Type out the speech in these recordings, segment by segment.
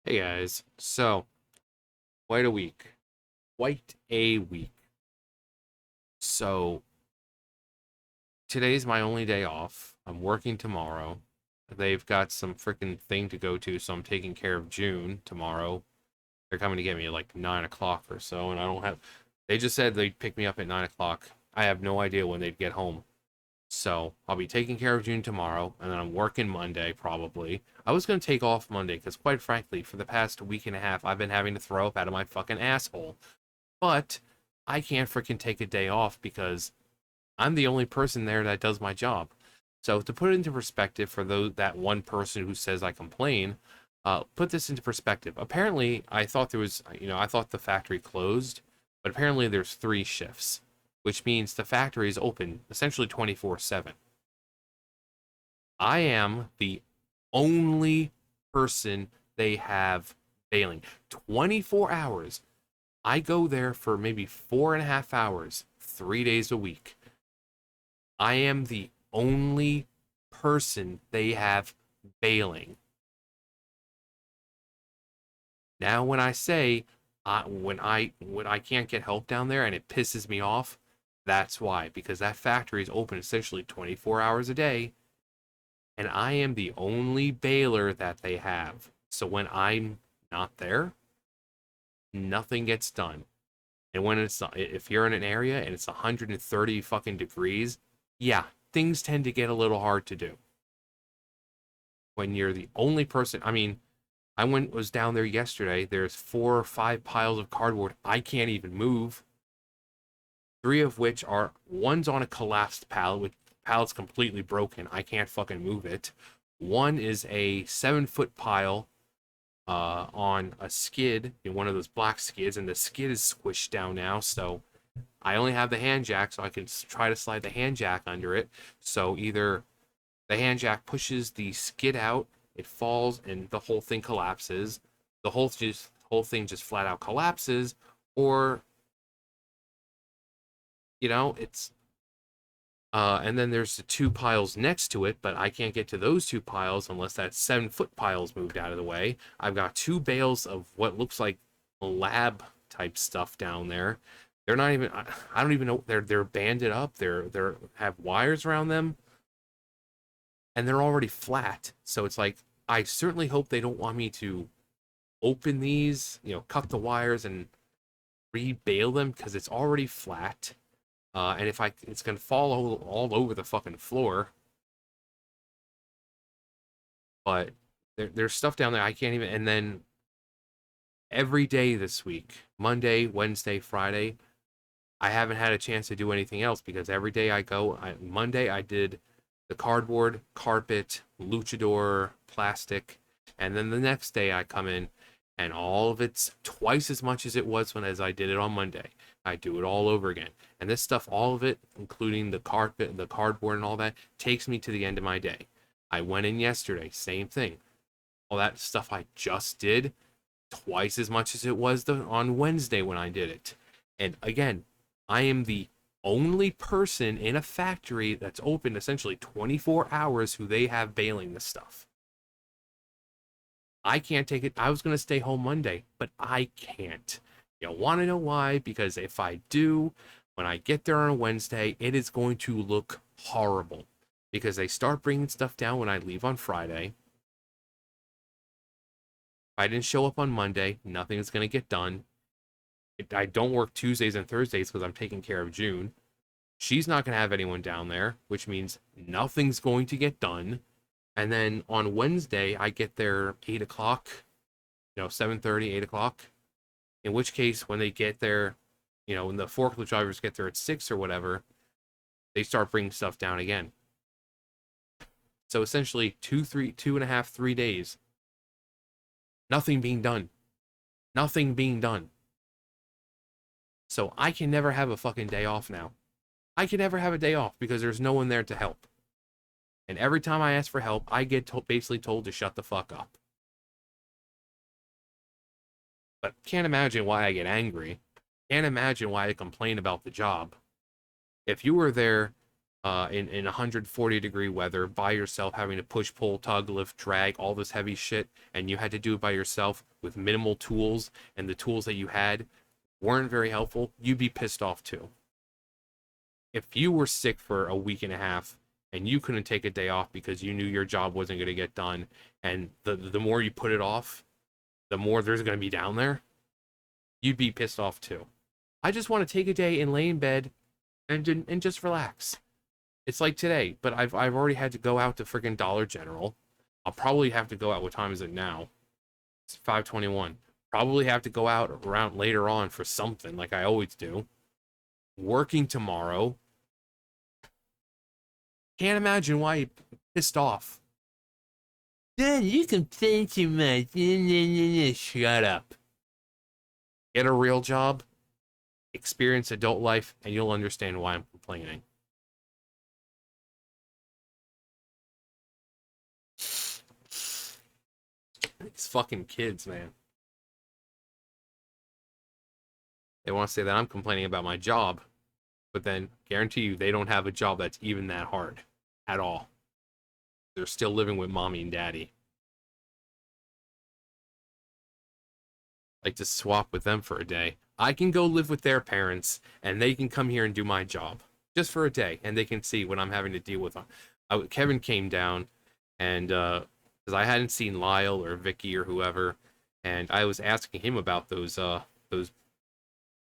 Hey guys, so quite a week. Quite a week. So today's my only day off. I'm working tomorrow. They've got some freaking thing to go to, so I'm taking care of June tomorrow. They're coming to get me at like 9 o'clock or so, and I don't have. They just said they'd pick me up at 9 o'clock. I have no idea when they'd get home. So I'll be taking care of June tomorrow, and then I'm working Monday probably. I was gonna take off Monday because, quite frankly, for the past week and a half, I've been having to throw up out of my fucking asshole. But I can't freaking take a day off because I'm the only person there that does my job. So to put it into perspective for those that one person who says I complain, put this into perspective. Apparently, I thought there was, I thought the factory closed, but apparently there's three shifts, which means the factory is open essentially 24/7. I am the only person they have bailing 24 hours. I go there for maybe 4.5 hours, 3 days a week. I am the only person they have bailing. Now, when I say when I can't get help down there and it pisses me off, that's why, because that factory is open essentially 24 hours a day, and I am the only bailer that they have. So when I'm not there, nothing gets done. And when it's if you're in an area and it's 130 fucking degrees, yeah, things tend to get a little hard to do. When you're the only person, I mean, I was down there yesterday. There's 4 or 5 piles of cardboard I can't even move. Three of which are one's on a collapsed pallet, which pallet's completely broken. I can't fucking move it. One is a 7 foot pile on a skid, one of those black skids, and the skid is squished down now. So I only have the hand jack, so I can try to slide the hand jack under it. So either the hand jack pushes the skid out, it falls, and the whole thing collapses. The whole thing just flat out collapses, or it's and then there's the 2 piles next to it, but I can't get to those 2 piles unless that 7 foot pile's moved out of the way. I've got 2 bales of what looks like lab type stuff down there. They're not even. I don't even know. They're banded up. They're have wires around them, and they're already flat. So it's like I certainly hope they don't want me to open these, cut the wires and rebale them because it's already flat. And if it's gonna fall all over the fucking floor. But there's stuff down there I can't even. And then every day this week, Monday, Wednesday, Friday, I haven't had a chance to do anything else because every day I go. Monday I did the cardboard, carpet, luchador, plastic, and then the next day I come in and all of it's twice as much as it was as I did it on Monday. I do it all over again. And this stuff, all of it, including the carpet and the cardboard and all that, takes me to the end of my day. I went in yesterday, same thing. All that stuff I just did, twice as much as it was on Wednesday when I did it. And again, I am the only person in a factory that's open essentially 24 hours who they have bailing this stuff. I can't take it. I was going to stay home Monday, but I can't. You want to know why? Because if I do, when I get there on a Wednesday, it is going to look horrible because they start bringing stuff down when I leave on Friday. If I didn't show up on Monday, nothing is going to get done. I don't work Tuesdays and Thursdays because I'm taking care of June. She's not going to have anyone down there, which means nothing's going to get done. And then on Wednesday, I get there 8 o'clock, 7:30, 8 o'clock. In which case, when they get there, when the forklift drivers get there at 6 or whatever, they start bringing stuff down again. So essentially, 2.5, 3 days, nothing being done. Nothing being done. So I can never have a fucking day off now. I can never have a day off because there's no one there to help. And every time I ask for help, I get basically told to shut the fuck up. But can't imagine why I get angry. Can't imagine why I complain about the job. If you were there in 140-degree weather by yourself, having to push, pull, tug, lift, drag, all this heavy shit, and you had to do it by yourself with minimal tools, and the tools that you had weren't very helpful, you'd be pissed off too. If you were sick for a week and a half and you couldn't take a day off because you knew your job wasn't going to get done, and the more you put it off, the more there's going to be down there, you'd be pissed off too. I just want to take a day and lay in bed and just relax. It's like today, but I've already had to go out to freaking Dollar General. I'll probably have to go out. What time is it now? It's 5:21. Probably have to go out around later on for something like I always do. Working tomorrow. Can't imagine why you pissed off. Then you complain too much. Shut up. Get a real job, experience adult life, and you'll understand why I'm complaining. These fucking kids, man. They want to say that I'm complaining about my job, but then guarantee you they don't have a job that's even that hard at all. They're still living with mommy and daddy. Like to swap with them for a day. I can go live with their parents and they can come here and do my job just for a day and they can see what I'm having to deal with. Kevin came down and because I hadn't seen Lyle or Vicky or whoever, and I was asking him about those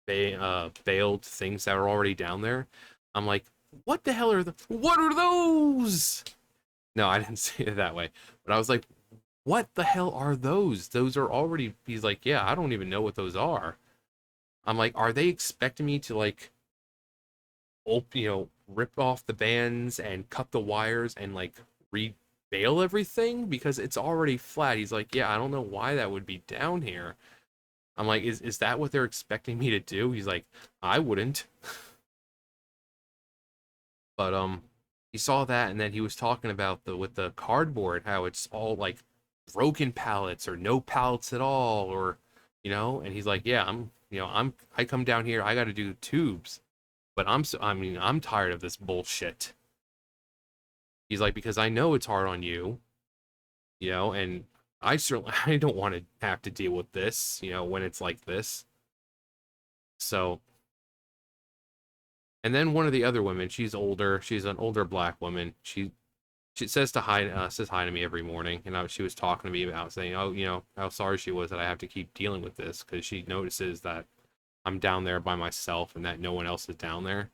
bailed things that are already down there. I'm like, what the hell are what are those? No, I didn't say it that way, but I was like, what the hell are those? Those are already. He's like, yeah, I don't even know what those are. I'm like, are they expecting me to like, rip off the bands and cut the wires and like re-bail everything because it's already flat? He's like, yeah, I don't know why that would be down here. I'm like, is that what they're expecting me to do? He's like, I wouldn't. But he saw that and then he was talking about the with the cardboard, how it's all like broken pallets or no pallets at all, or and he's like, yeah, I come down here, I got to do tubes, but I'm tired of this bullshit. He's like, because I know it's hard on you, and I certainly I don't want to have to deal with this, when it's like this. So, and then one of the other women, she's older, she's an older black woman. She says hi to me every morning, and she was talking to me about saying, oh, how sorry she was that I have to keep dealing with this because she notices that I'm down there by myself and that no one else is down there.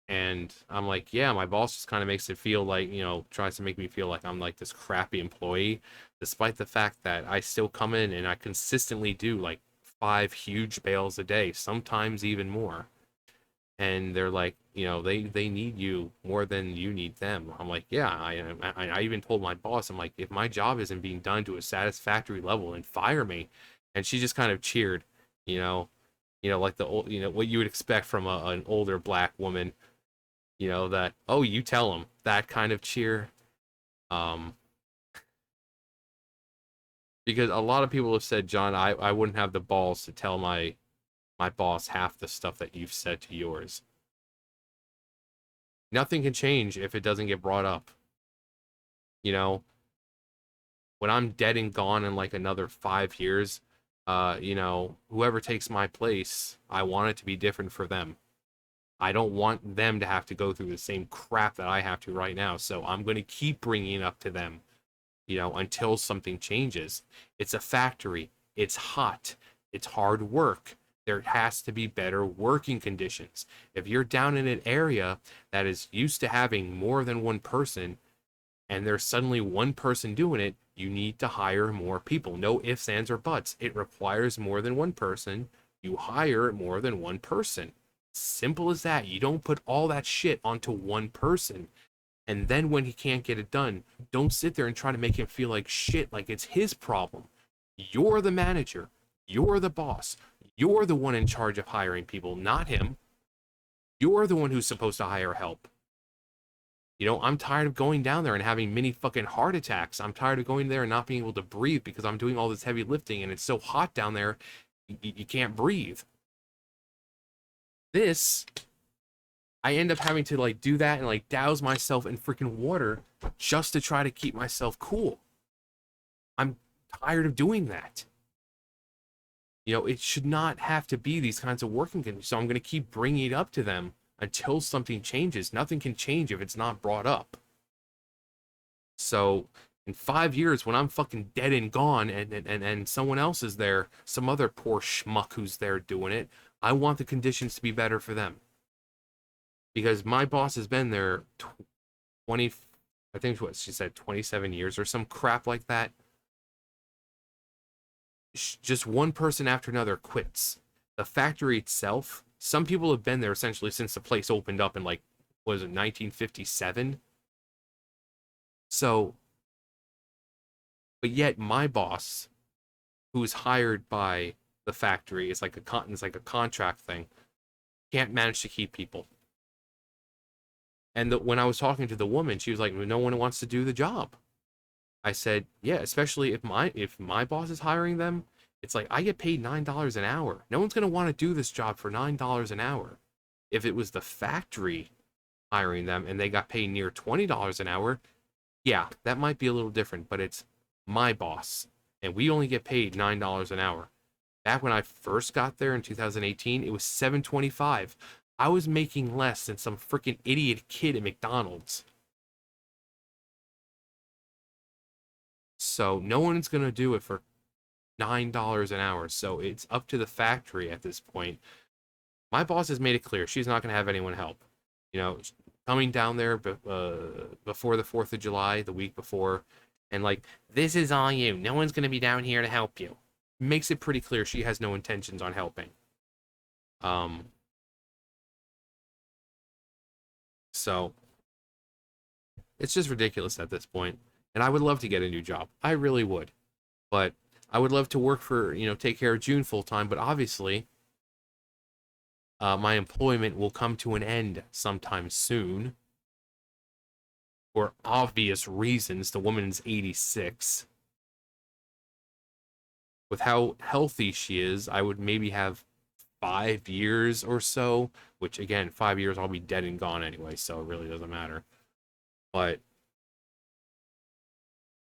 And I'm like, yeah, my boss just kind of makes it feel like, tries to make me feel like I'm like this crappy employee, despite the fact that I still come in and I consistently do like 5 huge bales a day, sometimes even more. And they're like, they need you more than you need them. I'm like, yeah, I even told my boss, I'm like, if my job isn't being done to a satisfactory level, then fire me. And she just kind of cheered, you know, like the old, what you would expect from an older black woman, that, oh, you tell them, that kind of cheer. Um, because a lot of people have said, John, I wouldn't have the balls to tell my boss half the stuff that you've said to yours. Nothing can change if it doesn't get brought up. You know, when I'm dead and gone in like another 5 years, whoever takes my place, I want it to be different for them. I don't want them to have to go through the same crap that I have to right now. So I'm going to keep bringing it up to them, until something changes. It's a factory. It's hot. It's hard work. There has to be better working conditions. If you're down in an area that is used to having more than one person and there's suddenly one person doing it, you need to hire more people. No ifs, ands, or buts. It requires more than one person. You hire more than one person. Simple as that. You don't put all that shit onto one person. And then when he can't get it done, don't sit there and try to make him feel like shit, like it's his problem. You're the manager. You're the boss. You're the one in charge of hiring people, not him. You're the one who's supposed to hire help. I'm tired of going down there and having many fucking heart attacks. I'm tired of going there and not being able to breathe because I'm doing all this heavy lifting and it's so hot down there, you can't breathe. This I end up having to like do that and like douse myself in freaking water just to try to keep myself cool. I'm tired of doing that. You know, it should not have to be these kinds of working conditions. So I'm going to keep bringing it up to them until something changes. Nothing can change if it's not brought up. So in 5 years, when I'm fucking dead and gone, and someone else is there, some other poor schmuck who's there doing it, I want the conditions to be better for them. Because my boss has been there 20, I think what she said, 27 years or some crap like that. Just one person after another quits. The factory itself, some people have been there essentially since the place opened up in like, was it 1957? So, but yet my boss, who's hired by the factory, it's like a contract thing, can't manage to keep people. And when I was talking to the woman, she was like, "No one wants to do the job." I said, "Yeah, especially if my boss is hiring them, it's like I get paid $9 an hour. No one's gonna want to do this job for $9 an hour. If it was the factory hiring them and they got paid near $20 an hour, yeah, that might be a little different. But it's my boss, and we only get paid $9 an hour. Back when I first got there in 2018, it was $7.25. I was making less than some freaking idiot kid at McDonald's. So no one's gonna do it for $9 an hour. So it's up to the factory at this point. My boss has made it clear she's not gonna have anyone help. You know, coming down there before the 4th of July, the week before, and like, this is all you. No one's gonna be down here to help you. Makes it pretty clear she has no intentions on helping. Um, so it's just ridiculous at this point. And I would love to get a new job. I really would. But I would love to work for, take care of June full time. But obviously, my employment will come to an end sometime soon. For obvious reasons. The woman's 86. With how healthy she is, I would maybe have 5 years or so. Which, again, 5 years I'll be dead and gone anyway. So it really doesn't matter. But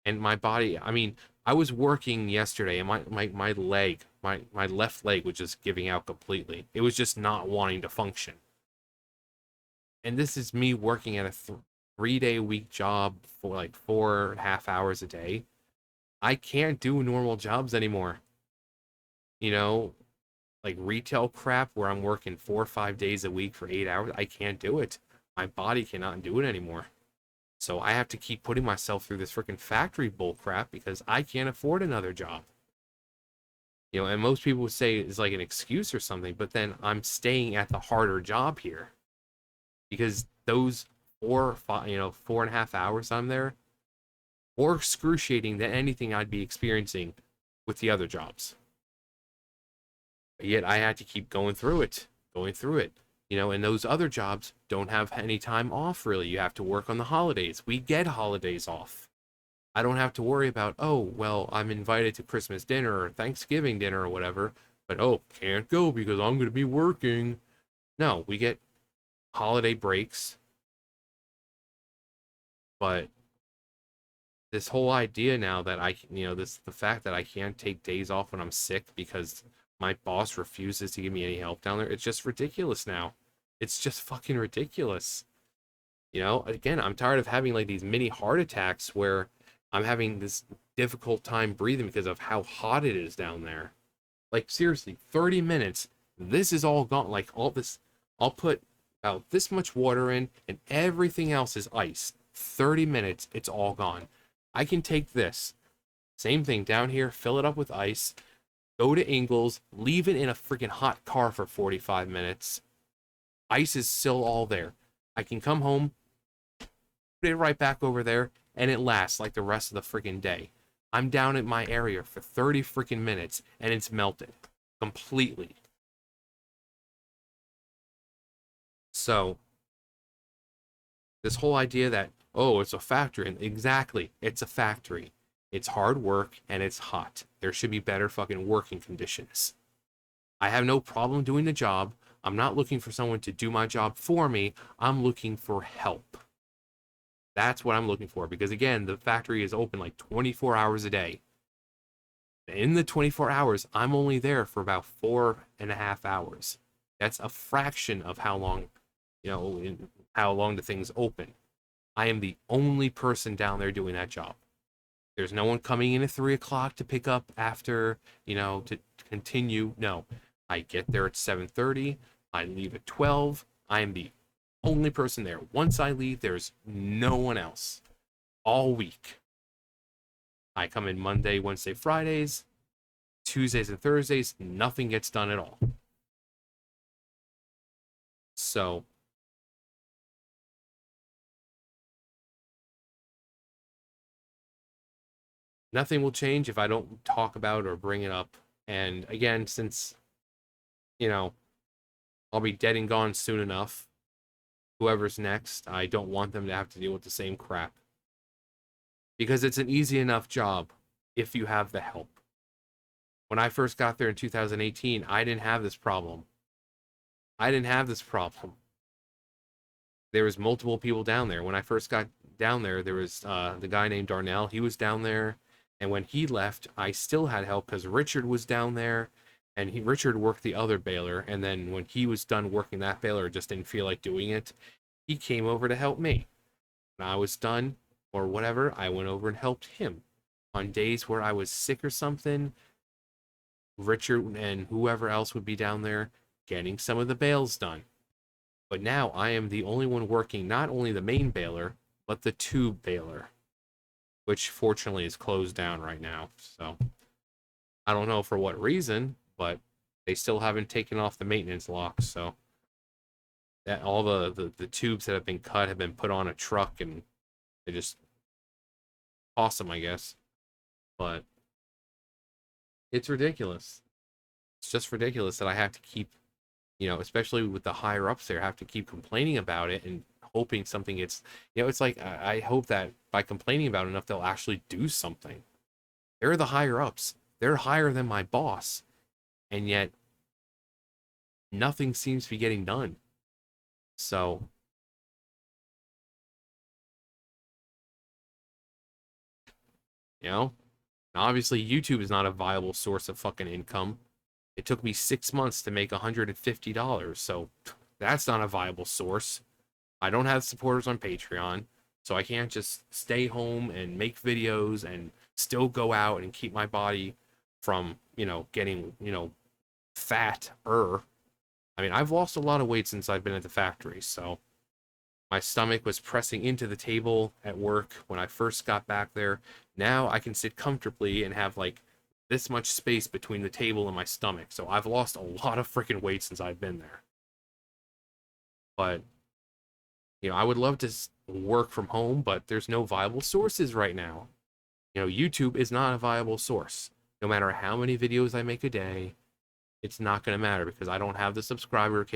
and my body, I mean, I was working yesterday and my leg, my left leg was just giving out completely. It was just not wanting to function. And this is me working at a 3 day week job for like 4.5 hours a day. I can't do normal jobs anymore. You know, like retail crap where I'm working 4 or 5 days a week for 8 hours. I can't do it. My body cannot do it anymore. So I have to keep putting myself through this freaking factory bull crap because I can't afford another job. And most people would say it's like an excuse or something, but then I'm staying at the harder job here because those 4.5 hours I'm there, more excruciating than anything I'd be experiencing with the other jobs. But yet I had to keep going through it, going through it. And those other jobs don't have any time off really. You have to work on the holidays. We get holidays off. I don't have to worry about, oh, well, I'm invited to Christmas dinner or Thanksgiving dinner or whatever, but oh, can't go because I'm going to be working. No, we get holiday breaks. But this whole idea now that the fact that I can't take days off when I'm sick because my boss refuses to give me any help down there, it's just ridiculous now. It's just fucking ridiculous. Again, I'm tired of having like these mini heart attacks where I'm having this difficult time breathing because of how hot it is down there. Like seriously, 30 minutes, this is all gone. Like all this, I'll put about this much water in and everything else is ice. 30 minutes, it's all gone. I can take this, same thing down here, fill it up with ice, go to Ingles, leave it in a freaking hot car for 45 minutes. Ice is still all there. I can come home, put it right back over there, and it lasts like the rest of the freaking day. I'm down at my area for 30 freaking minutes, and it's melted completely. So, this whole idea that, oh, it's a factory, and exactly, it's a factory. It's hard work, and it's hot. There should be better fucking working conditions. I have no problem doing the job. I'm not looking for someone to do my job for me. I'm looking for help. That's what I'm looking for because, again, the factory is open like 24 hours a day. In the 24 hours, I'm only there for about 4.5 hours. That's a fraction of how long, how long the thing's open. I am the only person down there doing that job. There's no one coming in at 3 o'clock to pick up after, to continue. No, I get there at 7:30. I leave at 12. I am the only person there. Once I leave, there's no one else all week. I come in Monday, Wednesday, Fridays, Tuesdays and Thursdays. Nothing gets done at all. So nothing will change if I don't talk about or bring it up. And again, since, you know, I'll be dead and gone soon enough, whoever's next, I don't want them to have to deal with the same crap. Because it's an easy enough job if you have the help. When I first got there in 2018, I didn't have this problem. I didn't have this problem. There was multiple people down there. When I first got down there, there was the guy named Darnell. He was down there. And when he left, I still had help because Richard was down there. And Richard worked the other baler. And then when he was done working that baler, just didn't feel like doing it, he came over to help me. When I was done or whatever, I went over and helped him. On days where I was sick or something, Richard and whoever else would be down there getting some of the bales done. But now I am the only one working not only the main baler, but the tube baler, which fortunately is closed down right now. So I don't know for what reason, but they still haven't taken off the maintenance locks. So that all the tubes that have been cut have been put on a truck and they just toss them, I guess. But it's ridiculous. It's just ridiculous that I have to keep, especially with the higher ups there, have to keep complaining about it and hoping something gets, it's like I hope that by complaining about it enough, they'll actually do something. They're the higher ups. They're higher than my boss. And yet nothing seems to be getting done. So, you know, obviously YouTube is not a viable source of fucking income. It took me 6 months to make $150, so that's not a viable source. I don't have supporters on Patreon, so I can't just stay home and make videos and still go out and keep my body from, getting, fatter. I mean, I've lost a lot of weight since I've been at the factory, so my stomach was pressing into the table at work when I first got back there. Now I can sit comfortably and have like this much space between the table and my stomach. So I've lost a lot of freaking weight since I've been there. But, I would love to work from home, but there's no viable sources right now. YouTube is not a viable source. No matter how many videos I make a day, it's not going to matter because I don't have the subscriber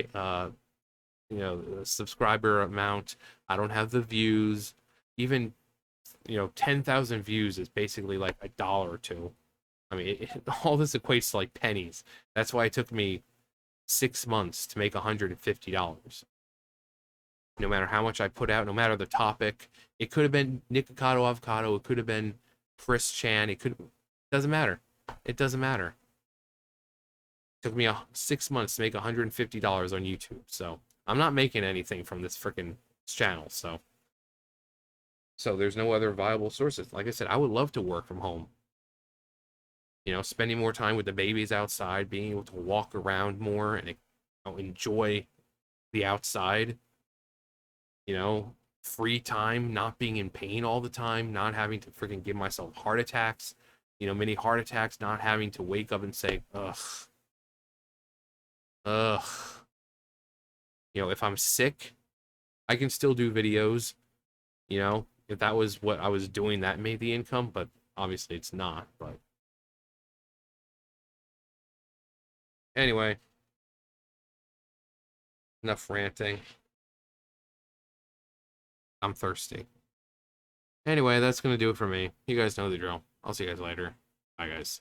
amount. I don't have the views. Even, 10,000 views is basically like $1 or $2. I mean, all this equates to like pennies. That's why it took me 6 months to make $150. No matter how much I put out, no matter the topic, it could have been Nikocado Avocado. It could have been Chris Chan. Doesn't matter. It doesn't matter. It took me 6 months to make $150 on YouTube. So I'm not making anything from this freaking channel. So there's no other viable sources. Like I said, I would love to work from home. Spending more time with the babies outside, being able to walk around more and enjoy the outside. Free time, not being in pain all the time, not having to freaking give myself heart attacks, many heart attacks, not having to wake up and say, ugh, ugh. If I'm sick, I can still do videos. If that was what I was doing, that made the income, but obviously it's not. But anyway, enough ranting. I'm thirsty. Anyway, that's going to do it for me. You guys know the drill. I'll see you guys later. Bye, guys.